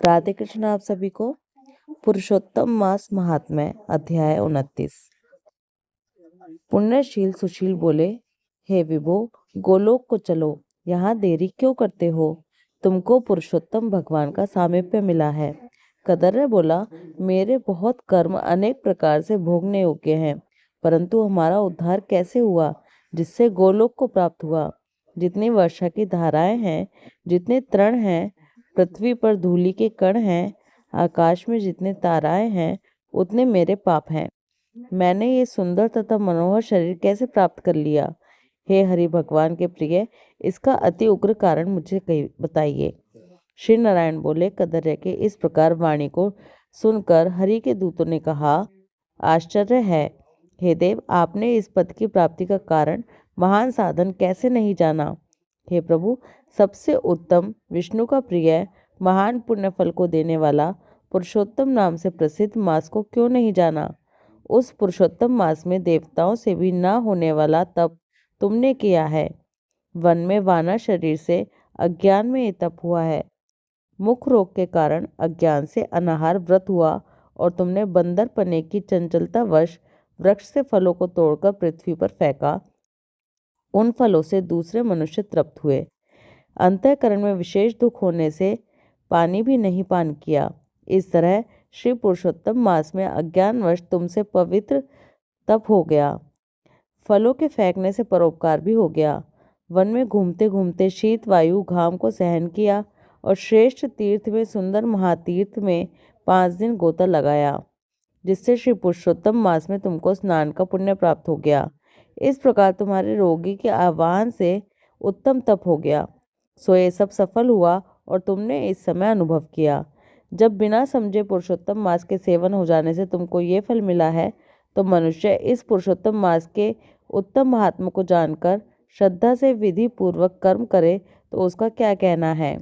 राधे कृष्ण आप सभी को। पुरुषोत्तम मास महात्म्य अध्याय 29। पुण्यशील सुशील बोले, हे विभो, गोलोक को चलो, यहाँ देरी क्यों करते हो? तुमको पुरुषोत्तम भगवान का सामीप्य मिला है। कदर्य बोला, मेरे बहुत कर्म अनेक प्रकार से भोगने योग्य हैं, परंतु हमारा उद्धार कैसे हुआ जिससे गोलोक को प्राप्त हुआ? जितनी वर्षा की धाराएं हैं, जितने तृण हैं, पृथ्वी पर धूलि के कण हैं, आकाश में जितने ताराएं हैं, उतने मेरे पाप हैं। मैंने ये सुंदर तथा मनोहर शरीर कैसे प्राप्त कर लिया? हे हरि भगवान के प्रिय, इसका अति उग्र कारण मुझे बताइए। श्री नारायण बोले, कदर्य के इस प्रकार वाणी को सुनकर हरि के दूतों ने कहा, आश्चर्य है हे देव, आपने इस पद की प्राप्ति का कारण महान साधन कैसे नहीं जाना? हे प्रभु, सबसे उत्तम, विष्णु का प्रिय, महान पुण्य फल को देने वाला पुरुषोत्तम नाम से प्रसिद्ध मास को क्यों नहीं जाना? उस पुरुषोत्तम मास में देवताओं से भी न होने वाला तप तुमने किया है। वन में वानर शरीर से अज्ञान में ये तप हुआ है। मुख रोग के कारण अज्ञान से अनाहार व्रत हुआ और तुमने बंदर पने की चंचलता वश वृक्ष से फलों को तोड़कर पृथ्वी पर फेंका। उन फलों से दूसरे मनुष्य तृप्त हुए। अंतःकरण में विशेष दुख होने से पानी भी नहीं पान किया। इस तरह श्री पुरुषोत्तम मास में अज्ञानवश तुमसे पवित्र तप हो गया। फलों के फेंकने से परोपकार भी हो गया। वन में घूमते घूमते शीत वायु घाम को सहन किया और श्रेष्ठ तीर्थ में सुंदर महातीर्थ में 5 दिन गोता लगाया, जिससे श्री पुरुषोत्तम मास में तुमको स्नान का पुण्य प्राप्त हो गया। इस प्रकार तुम्हारे रोगी के आह्वान से उत्तम तप हो गया। सो ये सब सफल हुआ और तुमने इस समय अनुभव किया। जब बिना समझे पुरुषोत्तम मास के सेवन हो जाने से तुमको ये फल मिला है, तो मनुष्य इस पुरुषोत्तम मास के उत्तम महात्मा को जानकर श्रद्धा से विधि पूर्वक कर्म करे तो उसका क्या कहना है?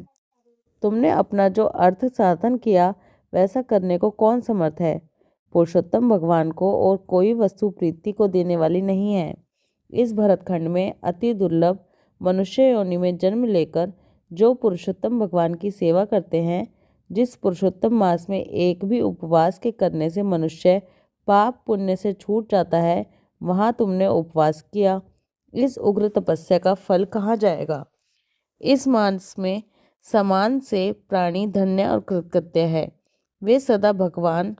तुमने अपना जो अर्थ साधन किया वैसा करने को कौन समर्थ है? पुरुषोत्तम भगवान को और कोई वस्तु प्रीति को देने वाली नहीं है। इस भरतखंड में अति दुर्लभ मनुष्य योनि में जन्म लेकर जो पुरुषोत्तम भगवान की सेवा करते हैं, जिस पुरुषोत्तम मास में एक भी उपवास के करने से मनुष्य पाप पुण्य से छूट जाता है, वहाँ तुमने उपवास किया। इस उग्र तपस्या का फल कहाँ जाएगा? इस मास में समान से प्राणी धन्य और कृतकृत्य है। वे सदा भगवान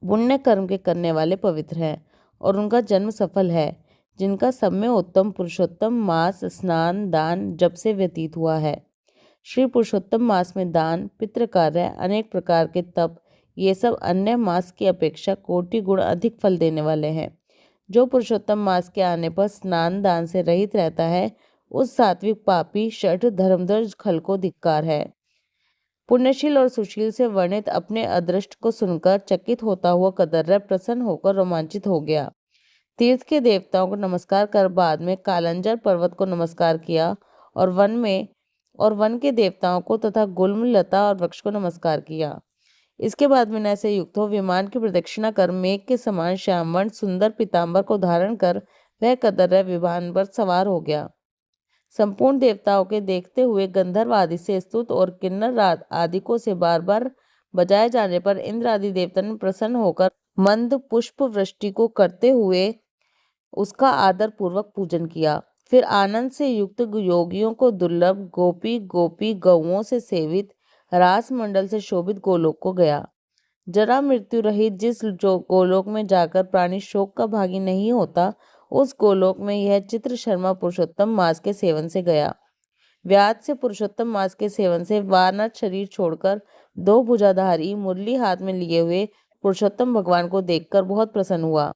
पुण्य कर्म के करने वाले पवित्र हैं और उनका जन्म सफल है, जिनका सब में उत्तम पुरुषोत्तम मास स्नान दान जब से व्यतीत हुआ है। श्री पुरुषोत्तम मास में दान, पितृ कार्य, अनेक प्रकार के तप, ये सब अन्य मास की अपेक्षा कोटि गुण अधिक फल देने वाले हैं। जो पुरुषोत्तम मास के आने पर स्नान दान से रहित रहता है, उस सात्विक पापी शठ धर्मध्वज खल को धिक्कार है। पुण्यशील और सुशील से वर्णित अपने अदृष्ट को सुनकर चकित होता हुआ कदर्य प्रसन्न होकर रोमांचित हो गया। तीर्थ के देवताओं को नमस्कार कर बाद में कालंजर पर्वत को नमस्कार किया और वन के देवताओं को तथा गुल्म लता और वृक्ष को नमस्कार किया। इसके बाद विनय से युक्त हो विमान की प्रदक्षिणा कर मेघ के समान श्यामवर्ण सुंदर पीताम्बर को धारण कर वह कदर्य विमान पर सवार हो गया। संपूर्ण देवताओं के देखते हुए गंधर्व आदि से स्तुत और किन्नर आदिकों से बार बार बजाए जाने पर इंद्र आदि देवता ने प्रसन्न होकर मंद पुष्प वृष्टि को करते हुए उसका आदर पूर्वक पूजन किया। फिर आनंद से युक्त योगियों को दुर्लभ गोपी गौओं से सेवित रास मंडल से शोभित गोलोक को गया। जरा मृत्यु रहित जिस जो गोलोक में जाकर प्राणी शोक का भागी नहीं होता, उस गोलोक में यह चित्र शर्मा पुरुषोत्तम मास के सेवन से गया। व्याध से पुरुषोत्तम मास के सेवन से वानर शरीर छोड़कर 2 भुजाधारी मुरली हाथ में लिए हुए पुरुषोत्तम भगवान को देखकर बहुत प्रसन्न हुआ।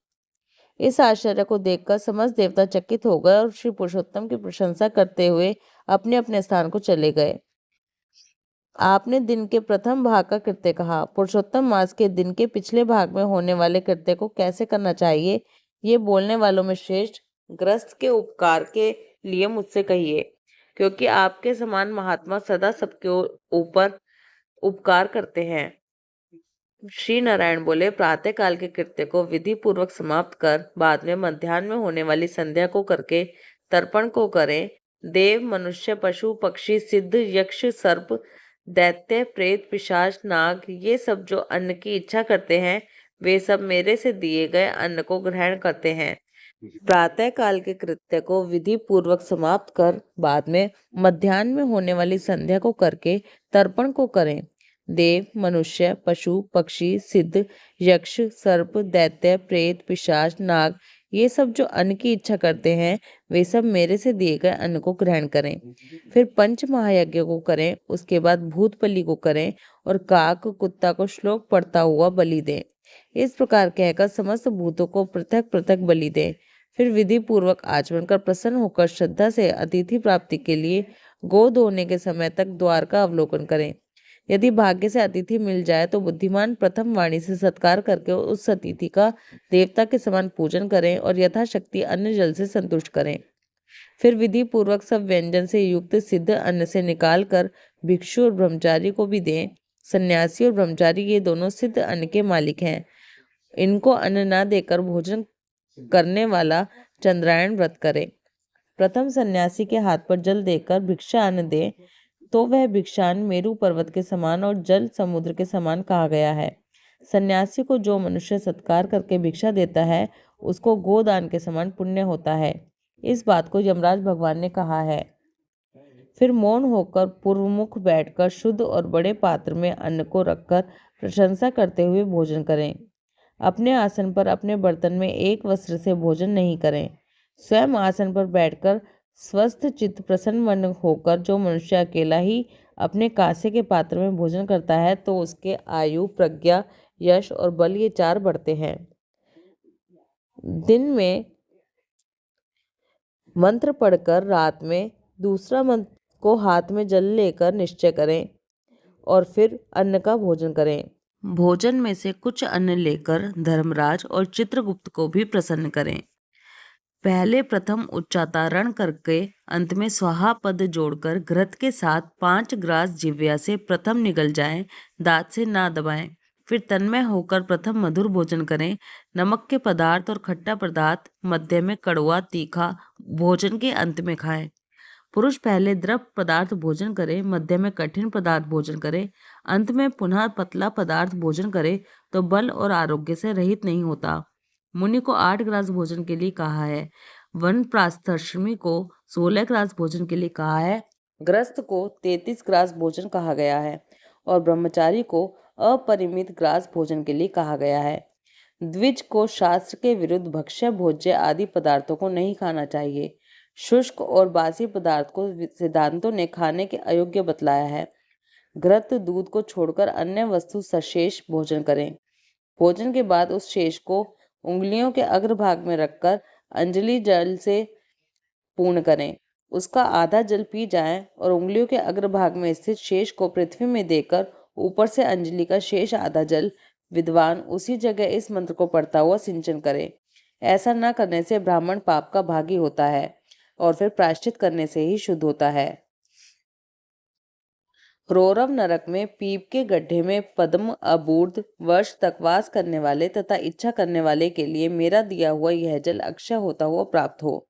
इस आश्चर्य को देखकर समस्त देवता चकित हो गए और श्री पुरुषोत्तम की प्रशंसा करते हुए अपने अपने स्थान को चले गए। आपने दिन के प्रथम भाग का कृत्य कहा। पुरुषोत्तम मास के दिन के पिछले भाग में होने वाले कृत्य को कैसे करना चाहिए, ये बोलने वालों में श्रेष्ठ ग्रस्त के उपकार के लिए मुझसे कहिए, क्योंकि आपके समान महात्मा सदा सबके ऊपर उपकार करते हैं। श्री नारायण बोले, प्रातः काल के कृत्य को विधि पूर्वक समाप्त कर बाद में मध्याह्न में होने वाली संध्या को करके तर्पण को करें। देव मनुष्य पशु पक्षी सिद्ध यक्ष सर्प दैत्य प्रेत पिशाच नाग ये सब जो अन्न की इच्छा करते हैं वे सब मेरे से दिए गए अन्न को ग्रहण करते हैं। प्रातः काल के कृत्य को विधि पूर्वक समाप्त कर बाद में मध्याह्न में होने वाली संध्या को करके तर्पण को करें। देव मनुष्य पशु पक्षी सिद्ध यक्ष सर्प दैत्य प्रेत पिशाच नाग ये सब जो अन्न की इच्छा करते हैं वे सब मेरे से दिए गए अन्न को ग्रहण करें। फिर पंच महायज्ञ को करें, उसके बाद भूत बलि को करें और काक कुत्ता को श्लोक पढ़ता हुआ बलि दें। इस प्रकार कहकर समस्त भूतों को पृथक पृथक बलि दें। फिर विधि पूर्वक आचमन कर प्रसन्न होकर श्रद्धा से अतिथि प्राप्ति के लिए गोद होने के समय तक द्वार का अवलोकन करें। यदि भाग्य से अतिथि मिल जाए तो बुद्धिमान प्रथम वाणी से सत्कार करके उस अतिथि का देवता के समान पूजन करें और यथाशक्ति अन्न जल से संतुष्ट करें। फिर विधि पूर्वक सब व्यंजन से युक्त सिद्ध अन्न से निकाल कर भिक्षु और ब्रह्मचारी को भी दें। सन्यासी और ब्रह्मचारी ये दोनों सिद्ध अन्न के मालिक हैं। इनको अन्न न देकर भोजन करने वाला चंद्रायण व्रत करे। प्रथम सन्यासी के हाथ पर जल देकर भिक्षा अन्न दे तो वह भिक्षान मेरू पर्वत के समान और जल समुद्र के समान कहा गया है। सन्यासी को जो मनुष्य सत्कार करके भिक्षा देता है उसको गोदान के समान पुण्य होता है। इस बात को यमराज भगवान ने कहा है। फिर मौन होकर पूर्वमुख बैठकर शुद्ध और बड़े पात्र में अन्न को रखकर प्रशंसा करते हुए भोजन करें। अपने आसन पर अपने बर्तन में एक वस्त्र से भोजन नहीं करें। स्वयं आसन पर बैठकर स्वस्थ चित्त प्रसन्न मन होकर जो मनुष्य अकेला ही अपने कांसे के पात्र में भोजन करता है तो उसके आयु प्रज्ञा यश और बल ये चार बढ़ते हैं। दिन में मंत्र पढ़कर रात में दूसरा मंत्र को हाथ में जल लेकर निश्चय करें और फिर अन्न का भोजन करें। भोजन में से कुछ अन्न लेकर धर्मराज और चित्रगुप्त को भी प्रसन्न करें। पहले प्रथम उच्चातारण करके अंत में स्वाहा पद जोड़कर घृत के साथ 5 ग्रास जिह्वा से प्रथम निगल जाएं, दांत से ना दबाएं। फिर तन्मय होकर प्रथम मधुर भोजन करें। नमक के पदार्थ और खट्टा पदार्थ मध्य में कड़वा तीखा भोजन के अंत में खाएं। पुरुष पहले द्रव पदार्थ भोजन करे, मध्य में कठिन पदार्थ भोजन करे, अंत में पुनः पतला पदार्थ भोजन करे तो बल और आरोग्य से रहित नहीं होता। मुनि को 8 ग्रास भोजन के लिए कहा है। वन प्रास्थाश्रमी को 16 ग्रास भोजन के लिए कहा है। गृहस्थ को 33 ग्रास भोजन कहा गया है और ब्रह्मचारी को अपरिमित ग्रास भोजन के लिए कहा गया है। द्विज को शास्त्र के विरुद्ध भक्ष्य भोज्य आदि पदार्थों को नहीं खाना चाहिए। शुष्क और बासी पदार्थ को सिद्धांतों ने खाने के अयोग्य बतलाया है। घृत दूध को छोड़कर अन्य वस्तु सशेष भोजन करें। भोजन के बाद उस शेष को उंगलियों के अग्रभाग में रखकर अंजलि जल से पूर्ण करें। उसका आधा जल पी जाएं और उंगलियों के अग्रभाग में स्थित शेष को पृथ्वी में देकर ऊपर से अंजलि का शेष आधा जल विद्वान उसी जगह इस मंत्र को पढ़ता हुआ सिंचन करे। ऐसा न करने से ब्राह्मण पाप का भागी होता है और फिर प्रायश्चित करने से ही शुद्ध होता है। रौरव नरक में पीप के गड्ढे में पद्म अबूर्द वर्ष तक वास करने वाले तथा इच्छा करने वाले के लिए मेरा दिया हुआ यह जल अक्षय होता हुआ प्राप्त हो।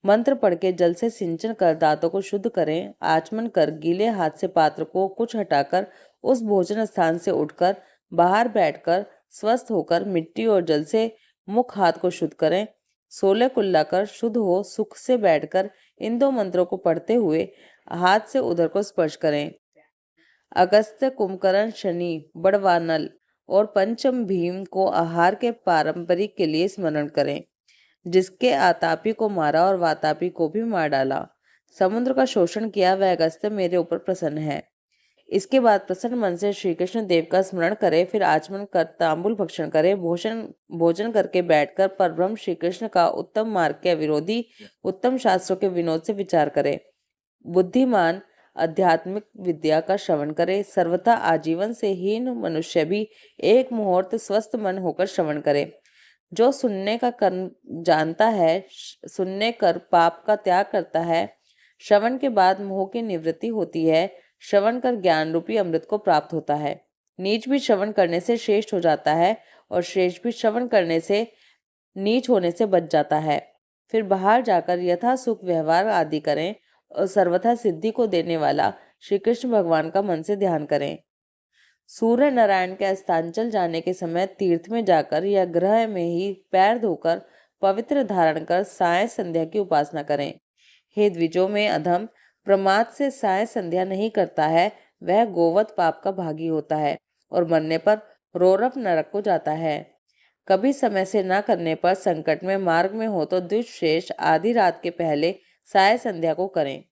मंत्र पढ़ के जल से सिंचन कर दांतों को शुद्ध करें। आचमन कर गीले हाथ से पात्र को कुछ हटाकर उस भोजन स्थान से उठकर बाहर बैठकर स्वस्थ होकर मिट्टी और जल से मुख हाथ को शुद्ध करें। 16 कुल्ला कर शुद्ध हो सुख से बैठकर इन 2 मंत्रों को पढ़ते हुए हाथ से उधर को स्पर्श करें। अगस्त्य कुंभकर्ण शनि बड़वानल और पंचम भीम को आहार के पारंपरिक के लिए स्मरण करें। जिसके आतापी को मारा और वातापी को भी मार डाला, समुद्र का शोषण किया, वह अगस्त्य मेरे ऊपर प्रसन्न है। इसके बाद प्रसन्न मन से श्री कृष्ण देव का स्मरण करे। फिर आचमन कर तांबुल भक्षण करे। भोजन करके बैठकर परब्रह्म श्री कृष्ण का उत्तम मार्ग के विरोधी उत्तम शास्त्रों के विनोद से विचार करे। बुद्धिमान आध्यात्मिक विद्या का श्रवण करे। सर्वथा आजीवन से हीन मनुष्य भी एक मुहूर्त स्वस्थ मन होकर श्रवण करे। जो सुनने का कर्म जानता है, सुनने कर पाप का त्याग करता है। श्रवण के बाद मोह की निवृत्ति होती है। श्रवण कर ज्ञान रूपी अमृत को प्राप्त होता है। नीच भी श्रवण करने से श्रेष्ठ हो जाता है और श्रेष्ठ भी श्रवण करने से नीच होने से बच जाता है। फिर बाहर जाकर यथा सुख व्यवहार आदि करें और सर्वथा सिद्धि को देने वाला श्री कृष्ण भगवान का मन से ध्यान करें। सूर्य नारायण के अस्तांचल जाने के समय तीर्थ में जाकर या गृह में ही पैर धोकर पवित्र धारण कर साय संध्या की उपासना करें। हे द्विजों में अधम प्रमाद से साय संध्या नहीं करता है, वह गोवध पाप का भागी होता है और मरने पर रोरप नरक को जाता है। कभी समय से न करने पर संकट में मार्ग में हो तो द्विशेष आधी रात के पहले साय संध्या को करें।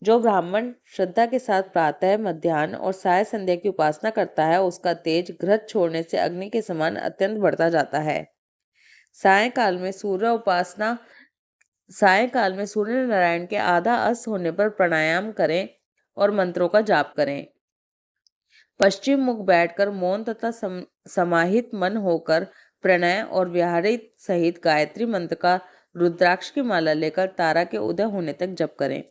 जो ब्राह्मण श्रद्धा के साथ प्रातः, मध्याह्न और साय संध्या की उपासना करता है, उसका तेज घृत छोड़ने से अग्नि के समान अत्यंत बढ़ता जाता है। सायंकाल में सूर्य नारायण के आधा अस्त होने पर प्राणायाम करें और मंत्रों का जाप करें। पश्चिम मुख बैठकर मौन तथा समाहित मन होकर प्रणय और व्याहृत सहित गायत्री मंत्र का रुद्राक्ष की माला लेकर तारा के उदय होने तक जप करें।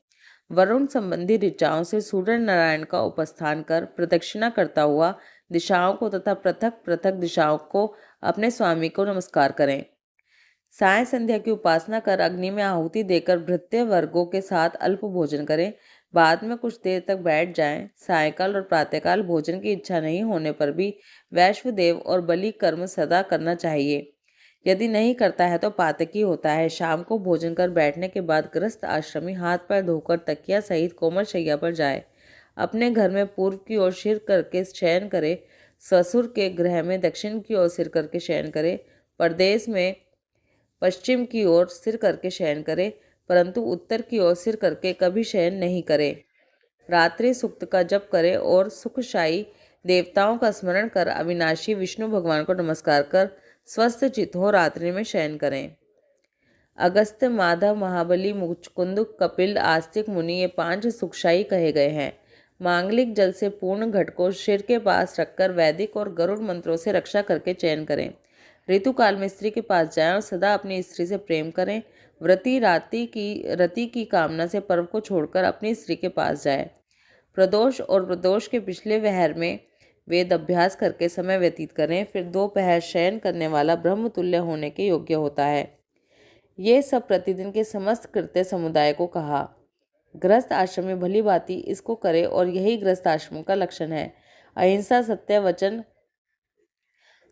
वरुण संबंधी ऋचाओं से सूर्य नारायण का उपस्थान कर प्रदक्षिणा करता हुआ दिशाओं को तथा पृथक पृथक दिशाओं को अपने स्वामी को नमस्कार करें। साय संध्या की उपासना कर अग्नि में आहुति देकर भृत्य वर्गों के साथ अल्प भोजन करें। बाद में कुछ देर तक बैठ जाएं। सायकाल और प्रातःकाल भोजन की इच्छा नहीं होने पर भी वैश्वदेव और बलि कर्म सदा करना चाहिए। यदि नहीं करता है तो पातकी होता है। शाम को भोजन कर बैठने के बाद गृहस्थ आश्रमी हाथ पैर धोकर तकिया सहित कोमल शैया पर जाए। अपने घर में पूर्व की ओर सिर करके शयन करे। ससुर के गृह में दक्षिण की ओर सिर करके शयन करे। परदेश में पश्चिम की ओर सिर करके शयन करे, परंतु उत्तर की ओर सिर करके कभी शयन नहीं करे। रात्रि सूक्त का जप करे और सुखशायी देवताओं का स्मरण कर अविनाशी विष्णु भगवान को नमस्कार कर स्वस्थ चित्त हो रात्रि में शयन करें। अगस्त्य, माधव, महाबली, मुचकुंद, कपिल, आस्तिक मुनि ये 5 सुखशायी कहे गए हैं। मांगलिक जल से पूर्ण घट को सिर के पास रखकर वैदिक और गरुड़ मंत्रों से रक्षा करके चयन करें। ऋतुकाल में स्त्री के पास जाएं और सदा अपनी स्त्री से प्रेम करें। व्रती रति की कामना से पर्व को छोड़कर अपनी स्त्री के पास जाए। प्रदोष और प्रदोष के पिछले वहर में वेद अभ्यास करके समय व्यतीत करें। फिर 2 पहर शयन करने वाला ब्रह्मतुल्य होने के योग्य होता है। ये सब प्रतिदिन के समस्त कृत्य समुदाय को कहा। गृहस्थ आश्रम में भली भांति इसको करे और यही गृहस्थ आश्रम का लक्षण है। अहिंसा, सत्य वचन,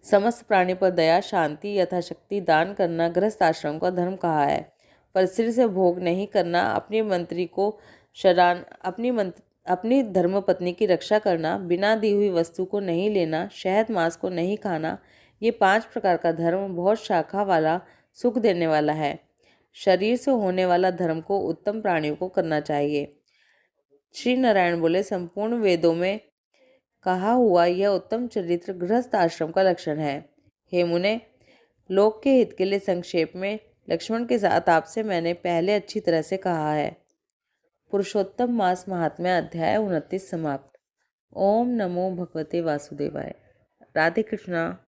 समस्त प्राणी पर दया, शांति, यथाशक्ति दान करना गृहस्थ आश्रम का धर्म कहा है। पर स्त्री से भोग नहीं करना, अपनी धर्मपत्नी की रक्षा करना, बिना दी हुई वस्तु को नहीं लेना, शहद मांस को नहीं खाना, ये 5 प्रकार का धर्म बहुत शाखा वाला, सुख देने वाला है। शरीर से होने वाला धर्म को उत्तम प्राणियों को करना चाहिए। श्री नारायण बोले, संपूर्ण वेदों में कहा हुआ यह उत्तम चरित्र गृहस्थ आश्रम का लक्षण है। हे मुने, लोक के हित के लिए संक्षेप में लक्ष्मण के साथ आपसे मैंने पहले अच्छी तरह से कहा है। पुरुषोत्तम मास महात्म्य अध्याय 29 समाप्त। ओम नमो भगवते वासुदेवाय। राधे कृष्णा।